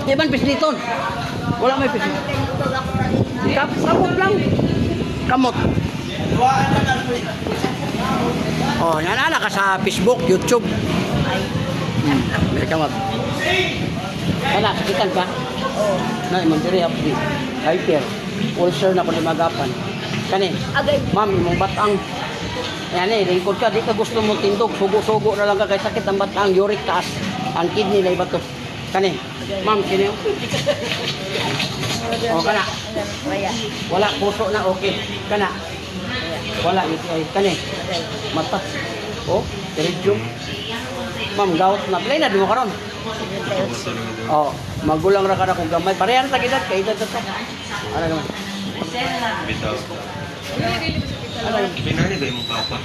Iban pisliton. Wala may pisliton. Kamot lang. Kamot. Oh, naalala ka sa Facebook, YouTube. May kamot. Wala, sakitan ka? Oo. Na, mandiri hapdi. Hyper. Ulcer na ko di magapan. Kani, ma'am, imong batang. Yan eh, lingkod ka, di ka gusto mo tindog. Sugo-sugo na lang ka kay sakit ang batang. Uric taas. Ang kidney na iba to. Kani, ma'am, sino yung? O, kana. Wala, puso na, okay. Kana. Wala, kani. Mata. O, teridyum. Ma'am, gawat na. Play na, di mo karon. O, magulang ra ka na kung gamay. Parehan sa edad, kay edad to. Ano naman? Bitaw. Ano yung? Pinani ba yung papa?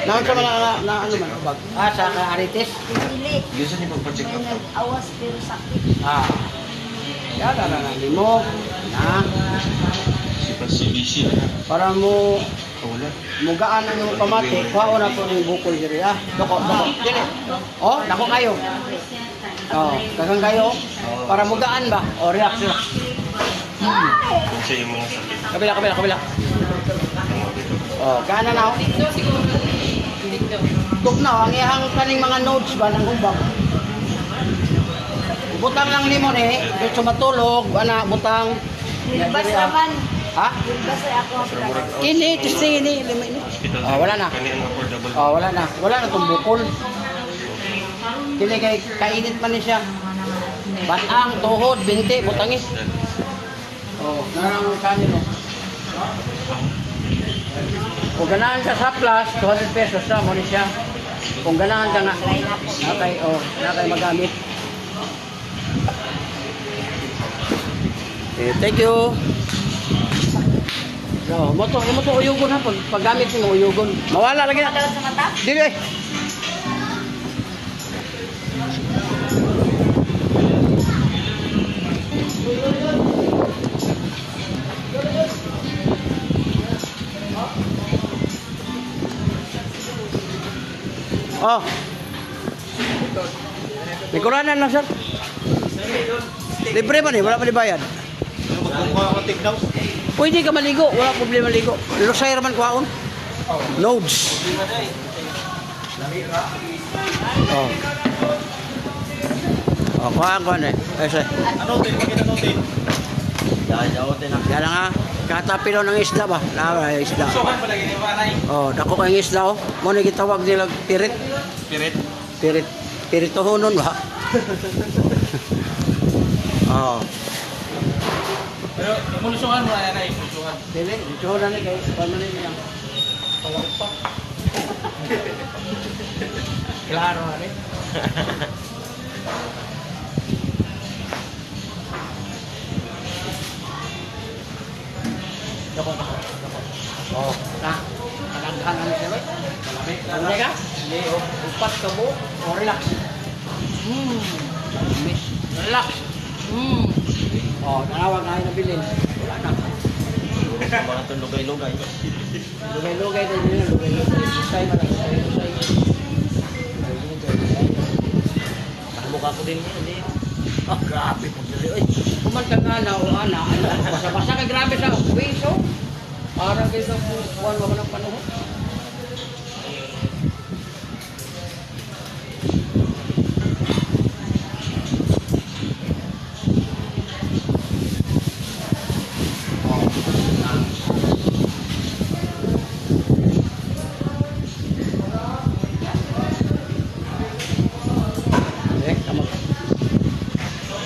Naon sa mga na ano man bag? Ah, sa aritis? Gusto niyo pagpa-check up? Awas pero sakit. Ah. Yada na limo. Na. Si BC na. Para mo Wala. mugaan ang imong pamati, kuhaon na to ning bukol diri ah. Dako. Dili. Oh, dako kayo. Oh, dagang kayo. Para mugaan ba? O relax. Siya yung mga sakit. Kabila. Oh, kana na. Tugnaw ang iyang kaning mga notes ba nang ubang. Butang lang nimo ni, dito matulog, ana butang. Bilbas naman. Ha? Bilbas ay ako. Kini, testing ini, 5 minutes. Oh, wala na. Kani ang affordable. Oh, wala na. Wala na tong bukol. Kini kay kainit man ni siya. Batang, tuhod, binti, butangis. Oh, narang kanino. Kung ganahan ka sa plus, 200 pesos na mo ni siya. Kung ganahan ka nga, nakay magamit. Okay, thank you. So, mo to uyugon ha, paggamit mo uyugon. Mawala lagi na. Madalas sa mata? Dili. Oh. Likuranan lang, sir. Libre man eh, wala pa dibayad. Pwede ka maligo, wala problema maligo. Lusay raman kuhaon. Loads. Oh. Oh, kuhaan eh. Ese. Yan lang ha. Katapilo ng isda ba? Isda. Oh, dako kayong isda oh. Mo ni gitawag nila pirit. Piritohonon ba? Oh. Pero mulusungan mo na yan, mulusungan. Dili, ditohonan ni kay pamanin niya. Tawag pa. Klaro na rin. Dako. Oh, na. Kalaghan na siya. Malamig. Hindi ka? Hindi, upat ka mo. Oh, relax. Miss. Relax. Oh, nanawag na kayo nabilin. Wala na. Mga itong lugay-lugay. Lugay-lugay din yun. Lugay-lugay. Lusay na lang. Lusay. Nakamukha ko din yun eh. Ah, grabe po dili. Oy, kuman ka nga na o ana. Basa-basa ka grabe sa wiso. Parang kayo sa buwan mo ng panahon.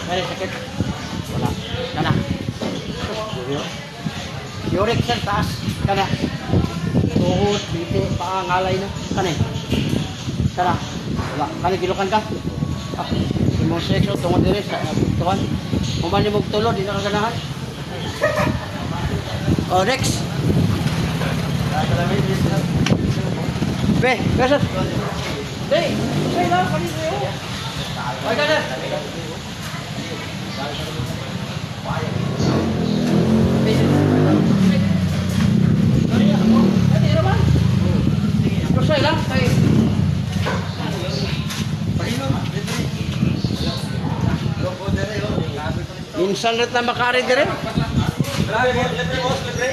Ay, sakit. Wala. Kana. Uric sir, taas. Kana. Tuhod, biti, paa, ngalay na. Kana. Kana. Wala. Kana, gilukan ka. Ah, imong sexo, tungod dire sa tuwan. Kumani mong tulo, di na kaganahan. Oh, next. Be, sir. Hey, say lang, kanina yun. Okay, sir. Lusay lang kay Minsan rin na makari din rin.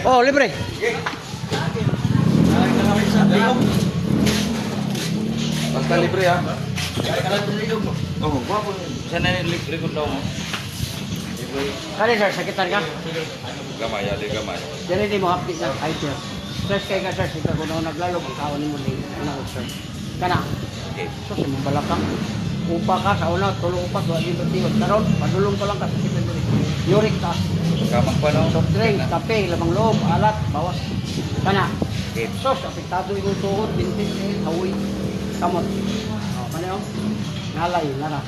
Oh, libre. Basta libre ha. Oo, guwapo. Sana yung likod daw mo. Kali sir, sakitan ka? Gamay, ali gamay. Dili di mo update na ay sir. Search kay ka sir, sika kung naglalog ang kaon mo ni ano sir. Kana. Okay. So si mong balakang. Upa ka sa una, tulong upa, duwa di bertiwad. Karon, padulong ko lang ka sa kitan dili. Yurik ka. Kamang pa no? Soft drink, kape, lamang loob, alat, bawas. Kana. Okay. Sos, apektado yung tuhod, bintis, hawi, kamot. O, kani o? Nalay, nara.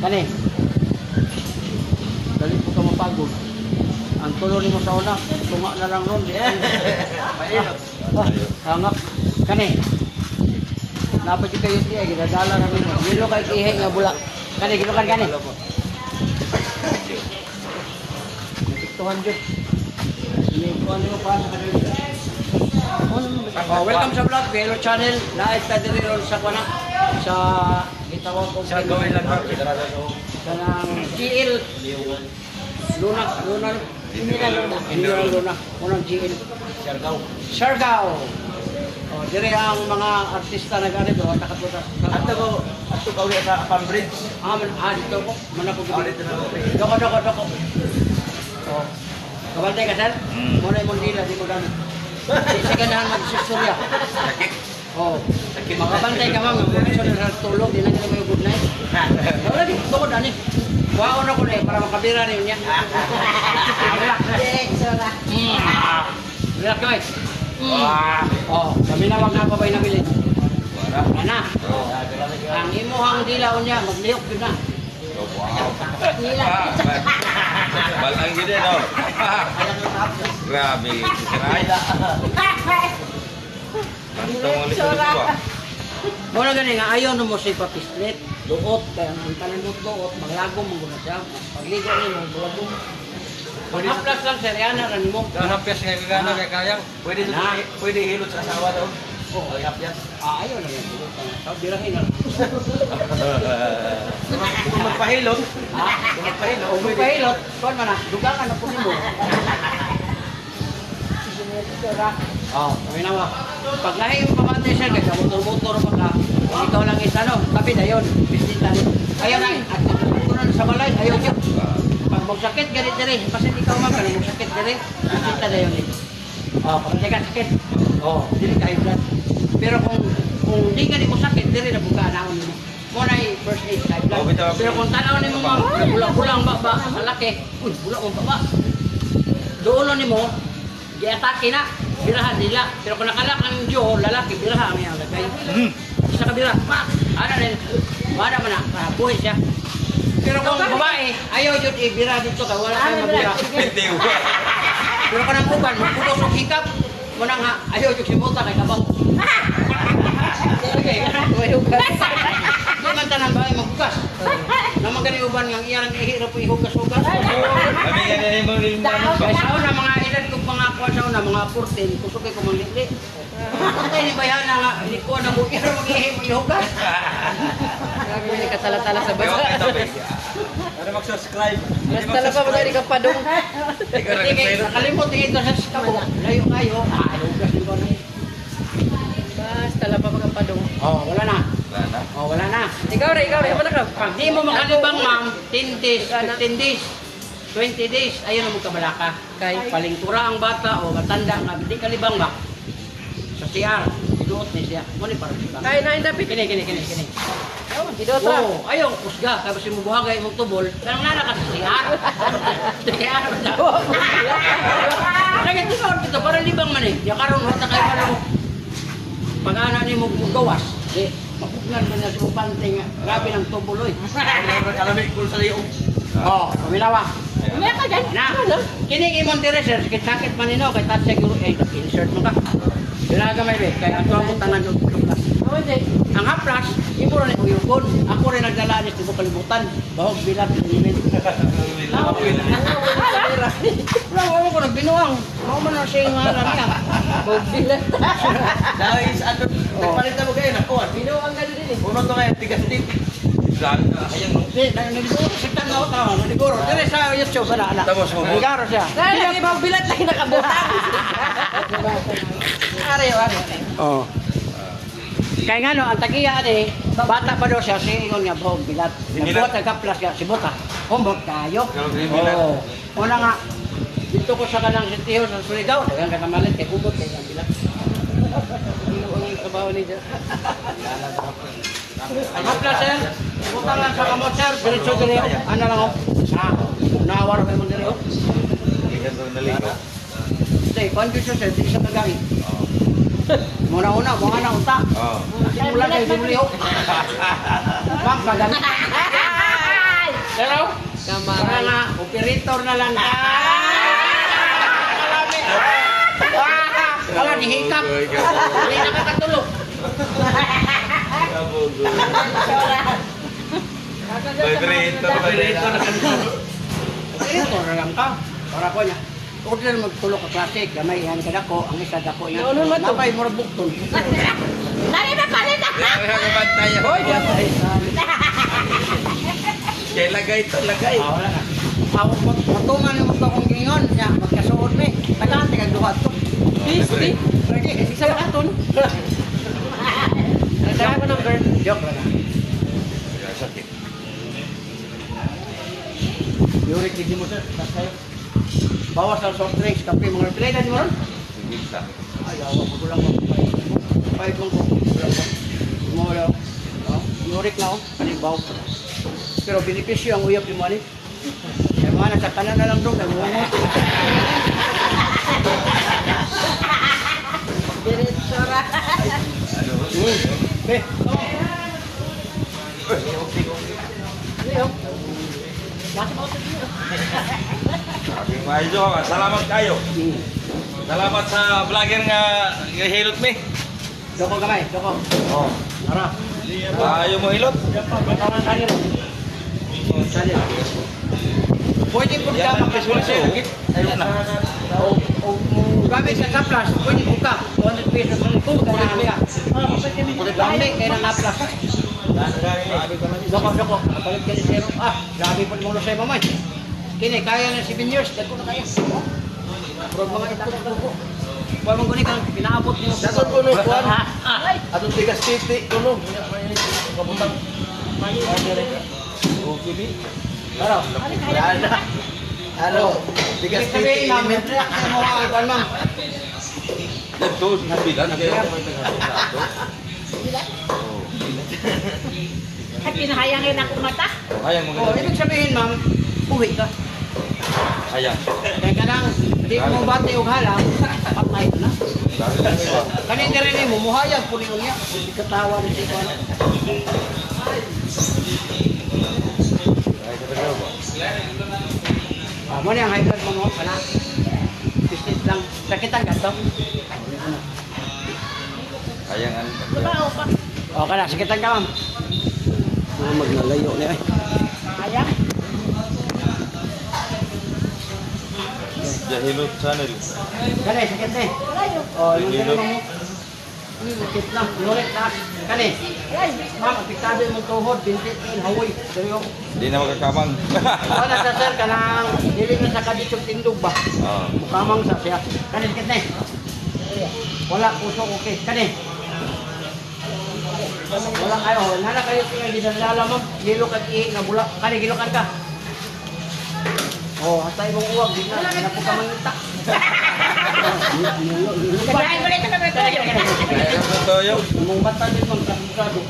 Kani. Dali po ka mapagod. Ang tulo mo sa una, tunga na lang ron. Hangap. Kani. Dapat yung kayo siya, ginadala na rin. Gilo kay kihe nga bulak. Kani, gilo kan kani. 200. Ini mo pa sa kanila. Oh, welcome sa vlog, Velo Channel. Live tayo rin ron sa kuna. Sa itawag ko. Siya gawin lang ha. Sa ng GL. Luna. Hindi na Luna. Unang GL. Siargao. Oh, dire ang mga artista nag-ari do nakapunta. Ato ka ulit sa Palm Bridge. Dito ko. Mana ko Oh, dito na ako. Doko. Oh. Kabantay ka, sir? Muna yung mundila, di mo gano'n. Kasi ganahan magsusurya. Sakit. Oo. Makabantay ka, ma'am. Magsusurya sa tulog, di na nila may good night. Wala di, tukod, ani. Waon ako na eh, para makabira rin niya. Relax. Relax, guys. Oh, kami na wag na pa ba'y nabili. Wala na. Ang imuhang dilaw niya, maglihok yun na. Wow. Balang gede no. Grabe. Kiray. Antong ulit ko. Muna gani nga ayaw no mo si papislit. Duot kaya ang tanan mo duot, maglagom mo na siya. Pagligo ni mo bulagom. Haplas lang sir, yan na rin mo. Hapyas nga gagana kay kayang. Pwede hilot sa asawa daw. Oh, hapyas. Ayaw lang yan. Sabi birahin na. Kung magpahilot. Kung magpahilot, kuwan man na, dugangan na po mo. Oh, kami nawa. Pag lahi yung pamantay siya, kaya motor-motor pa ka, kung ikaw lang isa, no? Tapi na yun, bisita. Ayaw na, at kukunan sa balay, ayaw niyo. Pag magsakit, ganit na rin. Kasi ikaw man, kung magsakit na rin, bisita na yun eh. Oh, pag hindi ka sakit, oh, dili ka high blood. Pero kung di ka di mo sakit, dili na buka na mo. Muna yung first aid high blood. Pero kung tanaw ni mo mga bulang-bulang ba, malaki, uy, bulang mo ba? Doon ni mo, di-atake na, birahan nila. Pero kung nakalak ang Diyo, lalaki, birahan niya ang lagay. Isa ka bira, pa, ano rin, wala man na, buhay siya. Pero kung babae, ayaw yun ibira dito ka, wala kang mabira. Pero kung nangkuban, magputos ang hikap, muna nga, ayaw yung simuta kay kabang. Okay, may hugas. Hindi man tanan ba ay maghugas. Naman gani uban nga iyang ihirap ihugas-hugas. Kami ganyan mo rin. Kaya sa una, mga edad kong pangako sa una, mga 14, kusukay ko manglikli. Kaya ni bayan na nga, hindi ko na bukir mag-ihugas. Hindi ka tala-tala sa basa. Ano mag-subscribe? Mas tala pa mga di ka padong. Nakalimot ito sa skabo. Layo kayo. Hugas din ko na. Mas tala pa mga padong. Oh, wala na. Wala na. Oh, wala na. Ikaw rin. Ano ka? Pag di mo makalibang, ma'am, 10 days, 15 days, 20 days, ayun ang magkabalaka. Kay? Palingtura ang bata o matanda nga, hindi kalibang ba? Sa CR, iduot ni siya. Muna para siya. Kaya na indapit. Kini. Idot ra. Oh, ayaw, kusga. Kaya si mubuhagay mong tubol. Kanang nana ka sa CR. Sa CR na. Kaya ito kita, para libang man eh. Di karon hota kayo pa lang. Pag-ana ni mo gawas. Di, mapugnan man na sa upante nga. Grabe ng tubuloy. Kalamig ko sa iyo. Oh, pamilawa. May ka dyan. Na, kinig imong dire-sir, sakit man nino, kay tatse guru, insert mo ka. Pinagamay be, kay ato ang tanan yung haplas. Ang haplas, imo rin uyugon. Ako rin nagdala ni tibo kalibutan. Bahog bilat nimin. Wala ko nagbinuang. Mao man na siya nga lang niya. Bahog bilat. Guys, ato nagpalit na mo kayo na kuwan. Binuang ka din eh. Puno to kayo, tigas din. Ayang no. Di, naliguro sa tanaw tao, naliguro. Dire sa YouTube ala. Tapos mo. Naligaro siya. Dahil ibang bilat lagi nakabutang. Are. Oh. Kaya nga no, ang tagiya ade, bata pa daw siya, si ingon nga bro, bilat. Nagbuhat ang kaplas siya, si Buta. Humbot kayo. Oo. Una nga, dito ko sa kanang sitiyo sa Surigao, dagang kanamalit, kay humbot kayo ang bilat. Ang trabaho niya. Ang kaplas sir, butang lang sa kamot sir, diretso dire, ano lang oh. Nawar kayo mo dire oh. Lihat ko naligo. Hindi, condition sir, di siya nagay. Muna-una, mga na unta. Oh. Simula kayo, simuli ho. Ma'am, kagan. Pero, para nga, operator na lang. Wala, nihikap. Hindi nakakatulog. Vibrator. Operator na lang ka. Para po niya. Order magtulog ka klase, gamay yan ka dako, ang isa dako yan. Ano naman to? Napay mo na bukton. Nari na palit ako. Bantay. Hoy, Ay, Kaya lagay to, lagay. wala na. Matungan yung mga kong gingon niya, magkasuot me. Tagati kang duhat to. Disney. Lagi, isa na aton. Nagdaan ko ng girl. Joke lang. Sakit. Yurik, hindi mo sir. Basta kayo. Bawas ang soft drinks, kape, mga pinailan mo ron? Sige. Ay, awa ko lang mo. Pahit mong ko. Mo wala. Yurik na ako, kanibaw. Pero benepisyo ang uyap yung mali. Kaya mga nasa kanan na lang doon, nagmungot. Diretsura. Be, Sabi mo ayo, salamat kayo. Salamat sa vlogger nga hilot mi. doko gamay, doko. Oh. Tara. Ayo mo hilot. Pagkawan kanil. Kanil. Pwede po ka makasulit. Ayun na. O gamit sa saplas, pwede buka. 200 pesos ang ito, kailangan ka. Lami, kaya nang naplas. Doko, doko. Balik ka ni Zero. Grabe po mo sa mamay. Kini, kaya na 7 years. Dako na kaya. Pero mga ito. Kung mong guni kang pinaabot niyo. Dapat ko no, Juan. Ay! Atong tigas titi ko no. Kabutang. Pero, Ano? Tigas ibig sabihin titi. ma'am, may triak na mo ang kwan ma'am. Ito, nabilan kayo. Ay, pinahayangin ako mata. Hayang mo Oh, ibig sabihin ma'am, uwi ka. Hayang. Kaya ka nang, di mo bati o halang, patay ka na. Kanin ka rin mo, muhayag po niya. Hindi ka tawa rin si Kwan. Mo niya ang high blood mo mo, kana. Business lang. Sakitan ka to. Hayang ano. Diba, pa? O, kana, sakitan ka ma'am. Magnalayo niya eh. Hayang. Jahilot channel. Kani, sakit eh. Layo. O, yung gano'n mo. Sakit lang, nulit na. Kani, Layo. ma'am, apiktado yung mong tuhod, bintit in Hawaii. Seryo. Di na magkakamang. Wala sa sir, kanang dili na sa kaditsong tindog ba? Oh. Mukamang sa siya. Kani, sakit na eh. Wala, puso, okay. Kani. Wala kayo, nana kayo tingnan di dalala ma'am. Gilo kag ihi nga bulak. Kani, gilokan ka. Oh, hasta ibang uwag, di na po ka mangita. Kaya ko rin ito na ito. Kaya ka toyo. Mong bata din ma'am, kasugado.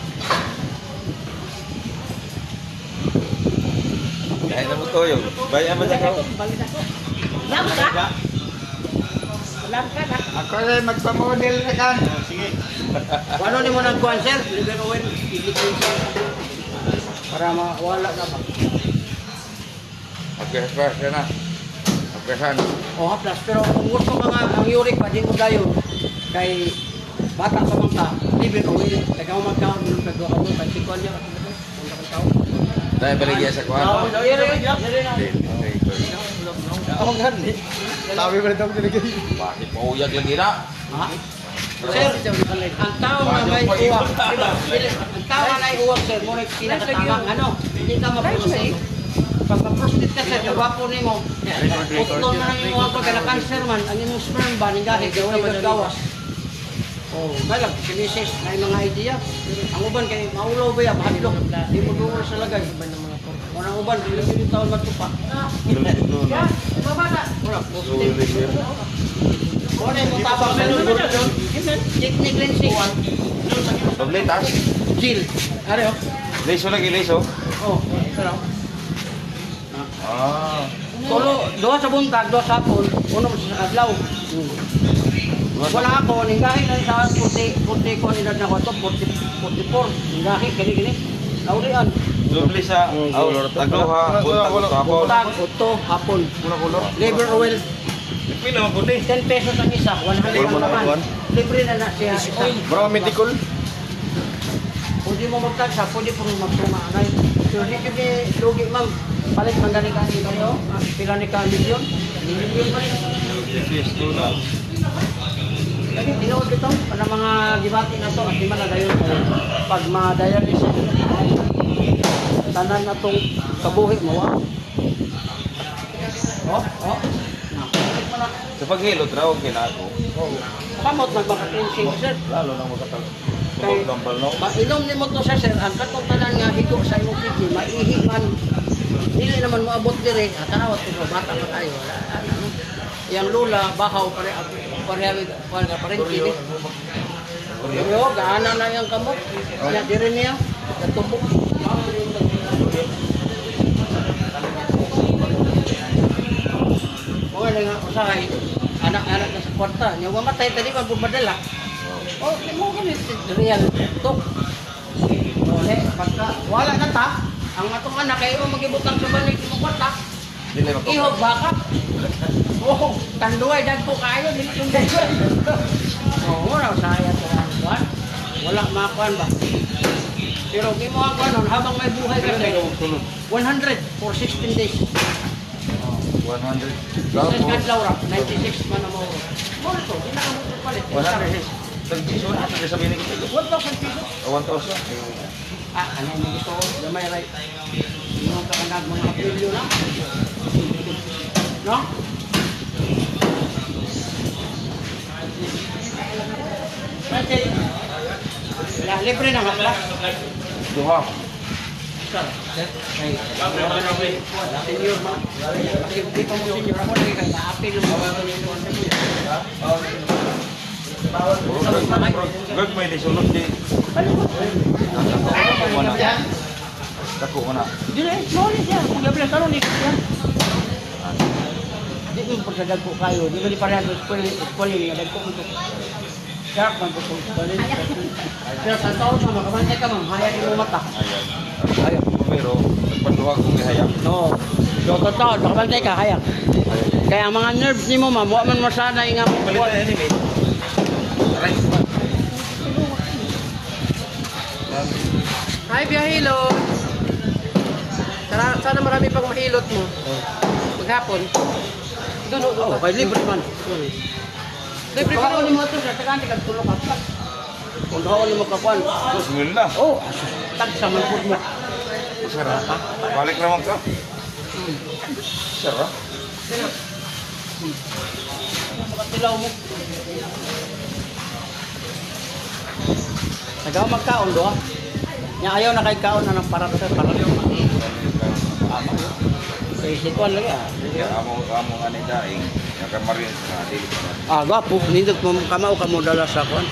Kaya na mo toyo. Bayan mo sa kao. Lam ka? Lam ka na. Ako rin magpamodel na kan. Sige. Ano ni mo nagkuhan, sir? Liver oil, igitin siya. Para mawala ka ba? Magkaspas ka na. Magkasan. O, haplas. Pero kung gusto ka nga, ang uric pa, di mo dayo. Kay bata pa man ka, liver oil. Kaya mo magkaon, nagkawa mo, kay sikuan niya. Dahil baligya sa kuhan. Oo, yun na. Okay. Ako nga ni. Sabi ko rin daw pinigay. Bakit pauyag lagi na? Ha? Sir, ang tao na may uwak, ang tao na may uwak, sir, mo rin pinakatama, ano, hindi ka maproste. Pag maprostate ka, sir, kagwapo ni mo, utlo na lang yung uwak ko, kaya cancer man, ang inyong sperm ba, ninggahi, gawin ka gawas. Oh, malag, sinisis, na yung mga idea. Ang uban kay maulaw ba yan, mahadlok, di mo doon sa lagay. Unang uban, hindi yung taon matupa. Wala, prostate. Wala yung tabang sa lulod. Technique lensing. Tabletas. Gil. Are oh. Leso lagi, leso. Oh, sarap. Ah. Tulo, doha sa buntag, doha sa hapon, uno sa adlaw. Wala ako, ninggahi na sa 40 ko nila na ko to, 44. Ninggahi, gini. Naulian. Doble sa tagluha, buntag, hapon. Buntag, uto, hapon. Liver oil. Pila man kundi. 10 pesos ang isa, 100 ang naman. Libre na siya isa. Bro, medical. Pwede mo magtagsa, pwede po magtumanay. So, hindi kami lugi, ma'am. Palit man gani ka ni kayo, pila ni ka milyon. Milyon pa rin. Yes, to na. Lagi, tinood ito, para mga gibati na to, kasi malagayon ko. Pag ma-dialysis, tanan na itong kabuhi mo, ah. Oh. Sa paghilot raw ginako. Kamot nagmaka-cleansing, sir. Lalo na magkatag. Kay, Gambal no. Inom ni mo to sa sir, ang katong tanan nga higo sa imong kidney, maihi man. Dili naman mo abot dire, tanawat ko bata pa tayo. Ano? Yang lula bahaw pare kini. Yo, gaana na yang kamot. Ya dire niya, katubok. Wala nga usahay. Anak-anak na sa kwarta, nya mamatay tadi kan pumadala. Oh, di mo ganit real to. Ole, pagka wala na ta, ang atong anak kayo magibutang sa banig mo kwarta. Dili man ko. Ihog baka. Oh, tanduay dagko kayo dili yung dagko. Oh, wala saya to kuan. Wala makuan ba. Pero di mo ang kuan habang may buhay ka 100 for 16 days. 100. Business card Laura, 96 man ang mo. Mo to, di na ka mo palit. 100. Tag-piso na sa sabihin ko. 1,000 pesos. 1,000. Ano mo gusto ko? Gamay right. Yung kakanag mo ng pilyo na. No? Kasi, libre na nga pala. Duha. Senior ma. Kasi di pa mo senior ako, lagi kayo na-apil mo. Gag may disulot di. Dako mo na. Hindi na, knowledge yan. Kung gabi lang karoon, ikot yan. Di mo pagkadag po kayo. Di ba di parehan ko school nga dagko ko ito. Sharp man po kung school. Pero sa taon sa makamantay ka ma'am, hayag mo mata. Hayag. Pero nagpaduha kong gihaya. No. So, totoo, makamantay ka, hayag. Kaya ang mga nerves ni mo ma'am, huwag man masanay nga mo. Palitan anyway. Aray. Hi, Biyahilot! Sana marami pang mahilot mo. Maghapon. Doon, Oh, kay libre man. Libre Baka ka ni mo ito, sa tagaan, tulong ka. Kung doon ni mo kakuan. Bismillah. Oh, tag sa manpud mo. Sarap. Balik naman ka. Sarap. Makatilaw mo. Nagaw magkaon do. Nya ayaw na kay kaon na ng para. Kay sikuan lagi ah. Amo ani daing. Nakamarin sa dili. Ah, gwapo, nindot mo kamao ka mo dala sa kuan.